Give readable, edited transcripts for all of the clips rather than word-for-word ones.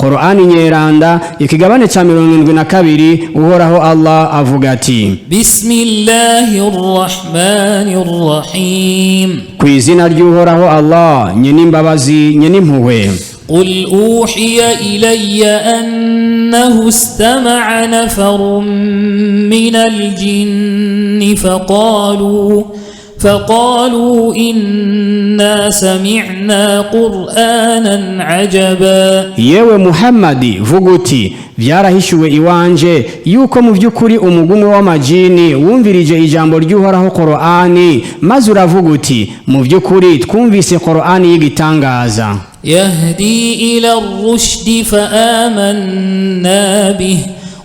Qur'ani nyeranda ikigabane ca 72 uhoraho Allah avuga ati Bismillahirrahmanirrahim kwizina ry'uhoraho Allah nyene imbabazi nyene impuhwe قل أوحي إلي أنه استمع نفر من الجن فقالوا إنا سمعنا قرآنا عجبا yewe Muhammadi vuguti vyarahishuwe iwanje yuko mu vyukuri umugumwe w'amajini wumvirije ijambo ry'uhoraho Qur'ani maze uravuguti mu vyukuri twumvise Qur'ani y'igitangaza يهدي إلى الرشد فآمنا به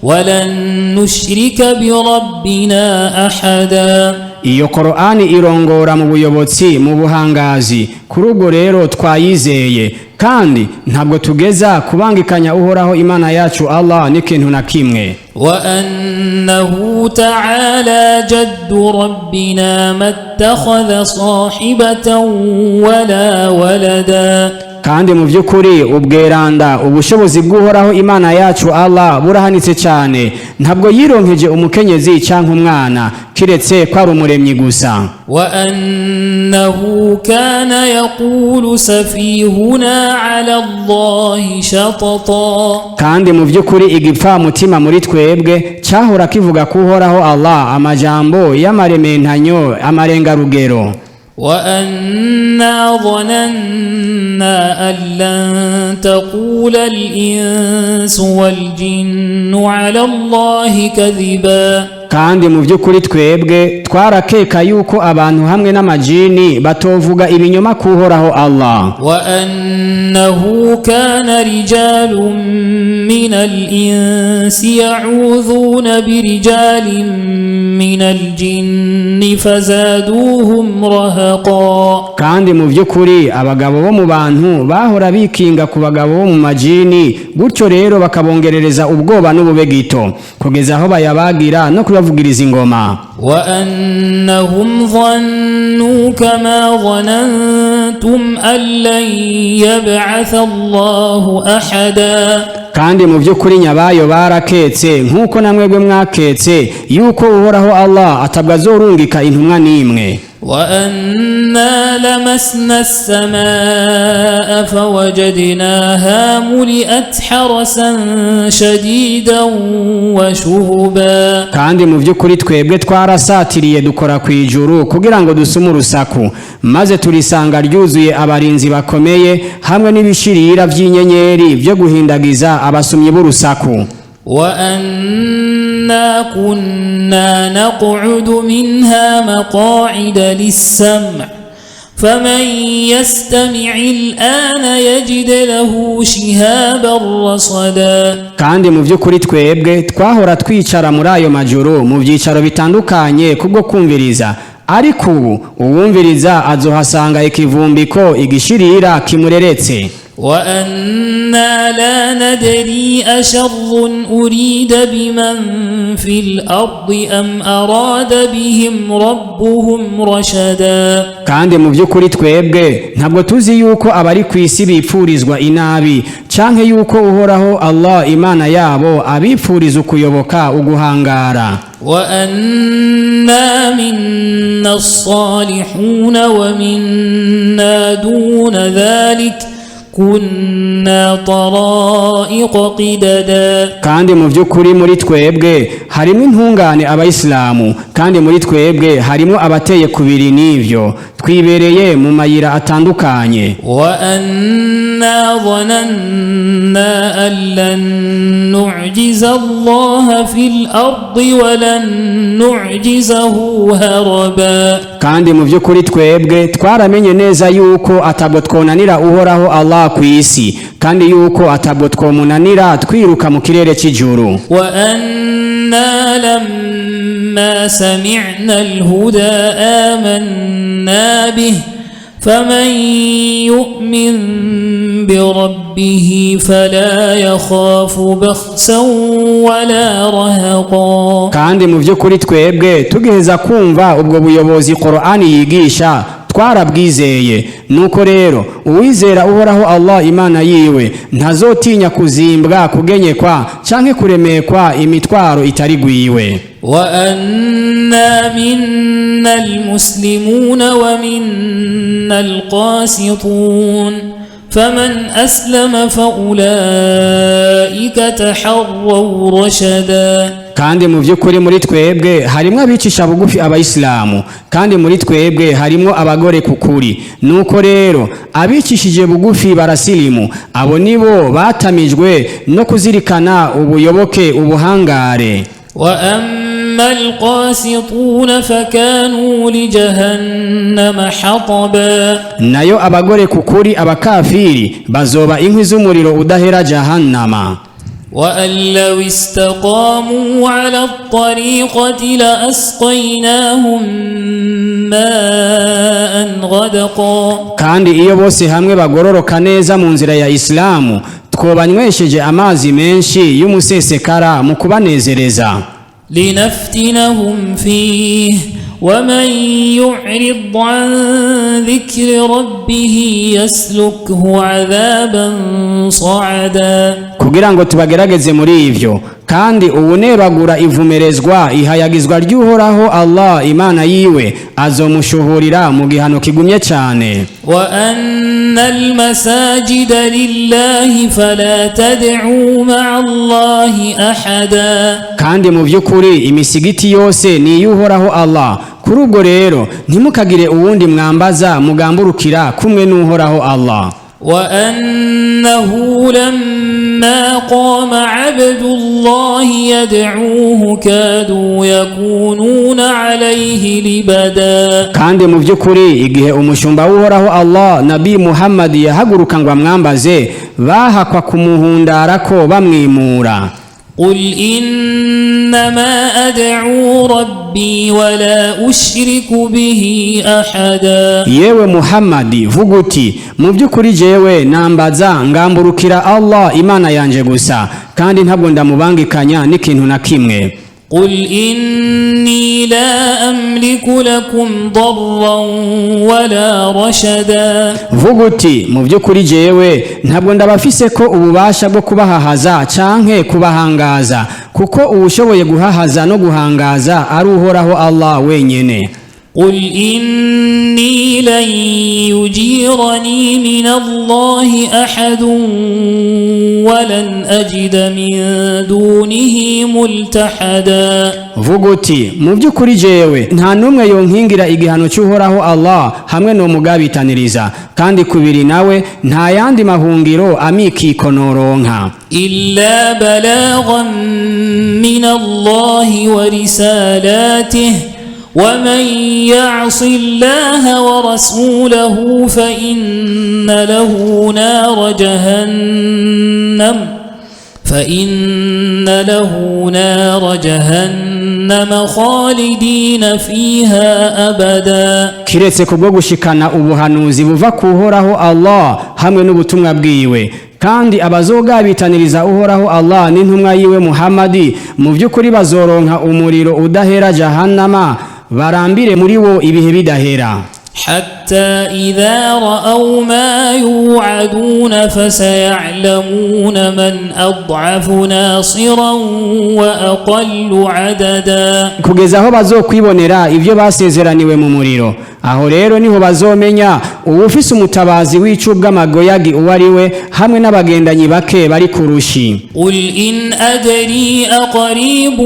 ولن نشرك بربنا أحدا iyo Qur'ani irongora mu buyobotsi mu buhangazi kuri ubwo rero twayizeye kandi ntabwo tugeza kubangikanya uhoraho Imana yacu Allah n'ikintu na kimwe wa annahu ta'ala jaddu rabbina mattakhadha sahibatan wala walada kandi mu vyukuri ubweranda ubushobozi bw'uhoraho Imana yacu Allah burahanitse cyane ntabwo yironkeje umukenyezi canke umwana kiretse kwari umuremyi gusa wa annahu kana yaqulu safihuna ala Allahi shatata kandi mu vyukuri igipfa mutima muri twebwe cyahora kivuga kuhoraho Allah amajambo y'amarementanyo amarenga rugero وأنا ظننا أن لن تقول الإنس والجن على الله كذبا kandi mu vyukuri twebwe twarakeka yuko abantu hamwe n'amajini batovuga ibinyoma kuhoraho Allah wa annahu kana rijalun min al-insi ya'udhuna bi rijalin min al-jinni fazaduhum rahaqa kandi mu vyukuri abagabo bo mu bantu bahora bikinga ku bagabo bo mu majini gutyo rero bakabongerereza ubwoba n'ububegito kugeza aho bayabagira no bavugiriza ingoma wa annahum dhannu kama dhanantum an lan yab'atha Allahu ahada kandi mu vyukuri nyabayo baraketse nkuko namwebwe mwaketse yuko uhoraho Allah atabwazorungika intumwa nimwe وأنا لمسنا السماء فوجدناها ملئت حرسا شديدا وشهبا kandi mu vyukuri twebwe twarasatiriye dukora kwijuru kugira ngo dusume urusaku maze turisanga ryuzuye abarinzi bakomeye hamwe n'ibishirira vy'inyenyeri byo guhindagiza abasumyi b'urusaku وأنا كنا نقعد منها مقاعد للسمع فمن يستمع الآن يجد له شهابا رصدا kandi mu vyukuri twebwe twahora twicara muri ayo majuru mu vyicaro bitandukanye kubwo kumviriza ariko uwumviriza azohasanga ikivumbiko igishirira kimureretse وأنا لا ندري أشر أريد بمن في الأرض أم أراد بهم ربهم رشدا kandi mu vyukuri twebwe ntabwo tuzi yuko abari kwisi bipfurizwa inabi canke yuko uhoraho Allah Imana yabo abipfuriza ukuyoboka uguhangara وأنا منا الصالحون ومنا دون ذلك كنا طرائق قددا kandi mu vyukuri muri twebwe harimo intungane abayisilamu kandi muri twebwe harimo abateye kubiri n'ivyo twibereye mu mayira atandukanye wa anna dhananna an lan nu'jiza Allah fil ardi wa lan nu'jizahu haraba kandi mu vyukuri twebwe twaramenye neza yuko atabwo twonanira uhoraho Allah kwisi kandi yuko atabwo twomunanira twiruka mu kirere cy'ijuru wa anna lamma sami'na al-huda amanna bihi faman yu'min bi rabbih fala yakhafu bakhsan wala rahaqa kandi mu vyukuri twebwe tugiheza kumva ubwo buyobozi Qur'ani yigisha twarabwizeye. Nuko rero uwizera uhoraho Allah imana yiwe ntazotinya kuzimbwa, kugenyekwa canke kuremekwa imitwaro itarigwiwe. وأنا منا المسلمون ومنا القاسطون فمن أسلم فأولئك تحروا رشدا. kandi mu by'ukuri muri twebwe harimo abicisha bugufi abayisilamu, kandi muri twebwe harimo abagore kukuri. Nuko rero abicishije bugufi barasilimu, abo nibo batamijwe no kuzirikana ubuyoboke, ubuhangare. وأما القاسطون فكانوا لجهنم حطبا. nayo abagore kukuri abakafiri bazoba inkwi z'umuriro udahera jahannama. وأن لو استقاموا على الطريقة لأسقيناهم ماء غدقا. kandi iyo bose hamwe bagororoka neza mu nzira ya Islamu, twobanywesheje amazi menshi y'umusesekara mu kubanezereza. لنفتنهم فيه ومن يعرض عن ذكر ربه يسلكه عذابا صعدا. kugira ngo tubagerageze muri ivyo, kandi ubunebagura ivumerezwa ihayagizwa ry'uhoraho Allah imana yiwe azomushuhurira mu gihano kigumye cyane. وأن المساجد لله فلا تدعوا مع الله أحدا. kandi mu by'ukuri imisigiti yose ni iy'uhoraho Allah. kuri ubwo rero ntimukagire uwundi mwambaza mugamburukira kumwe n'uhoraho Allah. وأنه لما قام عبد الله يدعوه كادوا يكونون عليه لبدا. kandi mu by'ukuri igihe umushumba w'uhoraho Allah Nabi Muhammad yahaguruka ngo amwambaze, bahakwa kumuhundara ko bamwimura. قل إنما أدعو ربي ولا أشرك به أحدا. yewe Muhammadi vuga uti, mu by'ukuri jewe nambaza ngamburukira Allah imana yanje gusa, kandi ntabwo ndamubangikanya n'ikintu na kimwe. قل إني لا أملك لكم ضرا ولا رشدا. vuga uti, mu by'ukuri jewe ntabwo ndabafise ko ububasha bwo kubahahaza canke kubahangaza, kuko ubushoboye guhahaza no guhangaza ari uhoraho Allah wenyene. قل إني لن يجيرني من الله أحد ولن أجد من دونه ملتحدا. vuga uti, mu by'ukuri jewe nta numwe yonkingira igihano cy'uhoraho Allah hamwe no mugabitaniriza, kandi kubiri nawe nta yandi mahungiro amikikonoronka. إلا بلاغا من الله ورسالاته ومن يعص الله ورسوله فإن له نار جهنم خالدين فيها أبدا. kiretse kubwo gushikana ubuhanuzi buva kuhoraho Allah hamwe n'ubutumwa bwiwe, kandi abazogabitaniriza uhoraho Allah n'intumwa yiwe Muhammadi mu by'ukuri bazoronka umuriro udahera jahannama, barambire muri wo ibihe bidahera. حتى إذا رأوا ما يوعدون فسيعلمون من أضعف ناصرا وأقل عددا. kugeza aho bazokwibonera ivyo basezeraniwe mu muriro, aho rero niho bazomenya uwufise umutabazi w'icubw'amagoyagi uwo ari we hamwe n'abagendanyi bake bari kurushi. قل إن أدري أقريب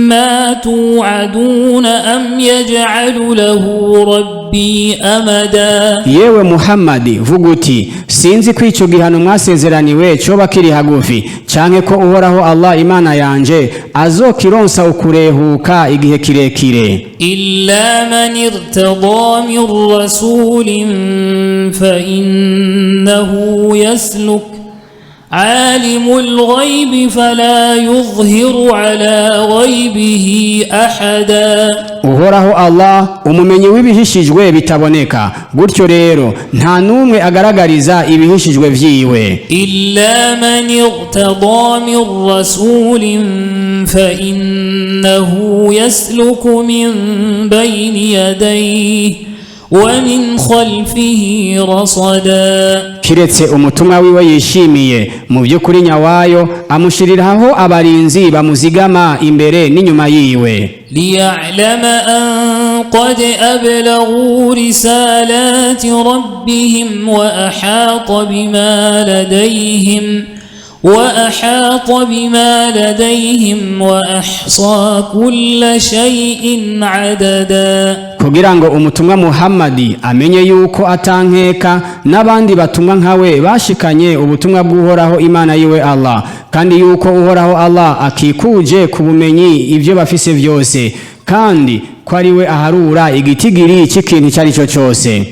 ما توعدون أم يجعل له ربي أمدا. yewe Muhammadi vuga uti, sinzi ko ico gihano mwasezeraniwe coba kiri hagufi canke ko uhoraho Allah imana yanje azokironsa ukurehuka igihe kirekire. إلا من ارتضى من رسول فإنه يسلك عالم الغيب فلا يظهر على غيبه أحدا. uhoraho Allah umumenyi w'ibihishijwe bitaboneka, gutyo rero nta numwe agaragariza ibihishijwe vyiwe. إلا من ارتضى من رسول فإنه يسلك من بين يديه ومن خلفه رصدا kiretse umutumwa wiwe yishimiye mu by'ukuri nyawayo amushiriraho abarinzi bamuzigama imbere n'inyuma yiwe ليعلم أن قد أبلغوا رسالات ربهم وأحاط بما لديهم وأحصى كل شيء عددا kugira ngo umutumwa Muhammadi amenye yuko atankeka n'abandi batumwa nkawe bashikanye ubutumwa bw'uhoraho Imana yiwe Allah, kandi yuko uhoraho Allah akikuje ku bumenyi ibyo bafise byose, kandi ko ari we aharura igitigiri cy'ikintu icyo ari cyo cyose.